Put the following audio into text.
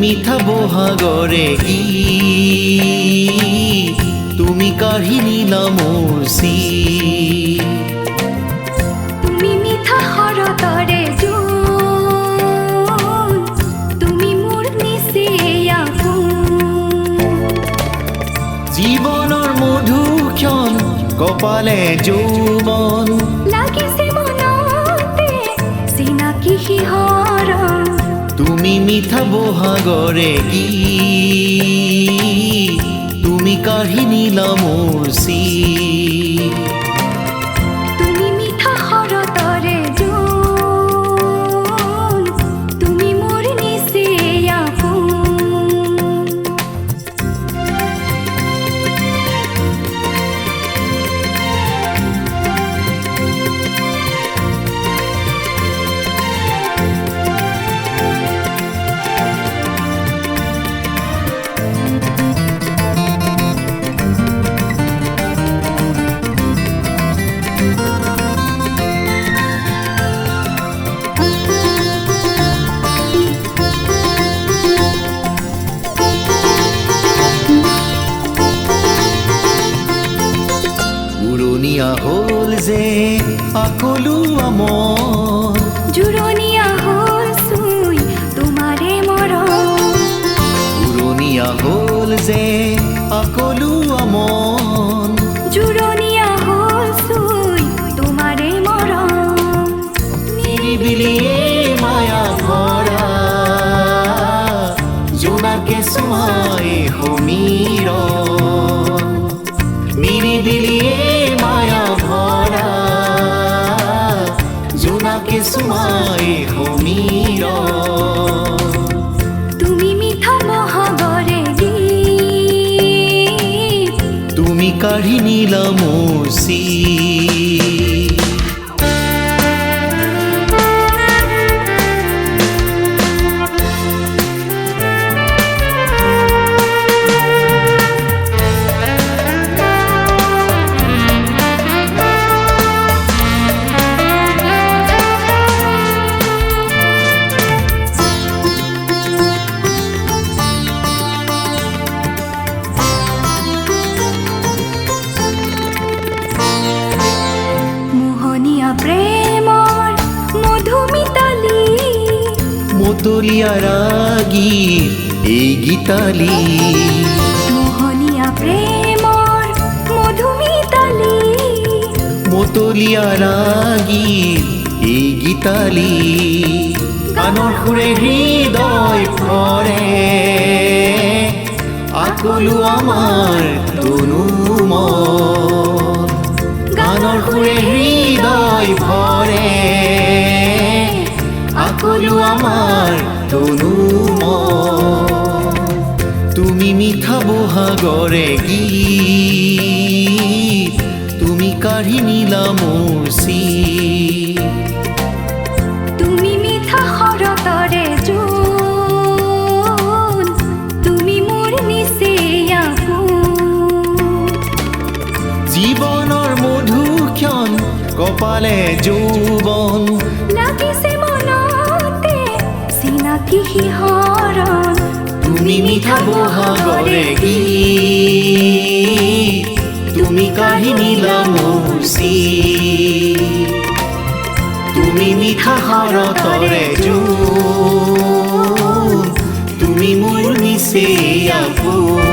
মিঠা বহাগরে গীত, তুমি কাঢ়ি নিলা মোৰ চিত। তুমি মিঠা হৰতৰে জোন, তুমি মোৰ নিচে আপোন। জীৱনৰ মধুক্ষণ কপালে যৌৱন, লাগিছে মনতে চিনাকি শিহৰণ। তুমি মিঠা বহাগৰে গীত, তুমি কাঢ়ি নিলা মোৰ চিত। তুমি মিঠা হৰতৰে জোন, তুমি মোৰ নিচে আপোন। উৰণীয়া হ'ল যে আকলুৱা মন, জুৰণীয়া হ'ল চুই তোমাৰে মৰম। উৰণীয়া হ'ল যে আকলুৱা মন, জুৰণীয়া হ'ল চুই তোমাৰে মৰম। নিৰিবিলিয়ে মায়া ভৰা, জোনাকে চুমাই সমীৰণ। নিৰিবিলিয়ে মায়া ভৰা, জোনাকে চুমাই সমীৰণ। তুমি মিঠা বহাগৰে গীত, তুমি কাঢ়ি নিলা মোৰ চিত। মোহনীয়া প্ৰেমৰ মধুমিতালী, মতলীয়া ৰাগীৰ এই গীতালি। মোহনীয়া প্ৰেমৰ মধুমিতালী, মতলীয়া ৰাগীৰ এই গীতালি। গানৰ সুৰে হৃদয় ভৰে, আকলো আমাৰ তনু মন। গানৰ সুৰে হৃদয় ভৰে, আকলো আমাৰ তনু মন। তুমি মিঠা বহাগৰে গীত, তুমি কাঢ়ি নিলা মোৰ চিত। তুমি মিঠা হৰতৰে জোন, তুমি মোৰ নিচে আপোন। জীৱনৰ মধুক্ষণ কপালে যৌৱন, লাগিছে মনতে চিনাকি শিহৰণ। তুমি মিঠা বহাগৰে গীত, তুমি কাঢ়ি নিলা মোৰ চিত। তুমি মিঠা হৰতৰে জোন, তুমি মোৰ নিচে আপোন।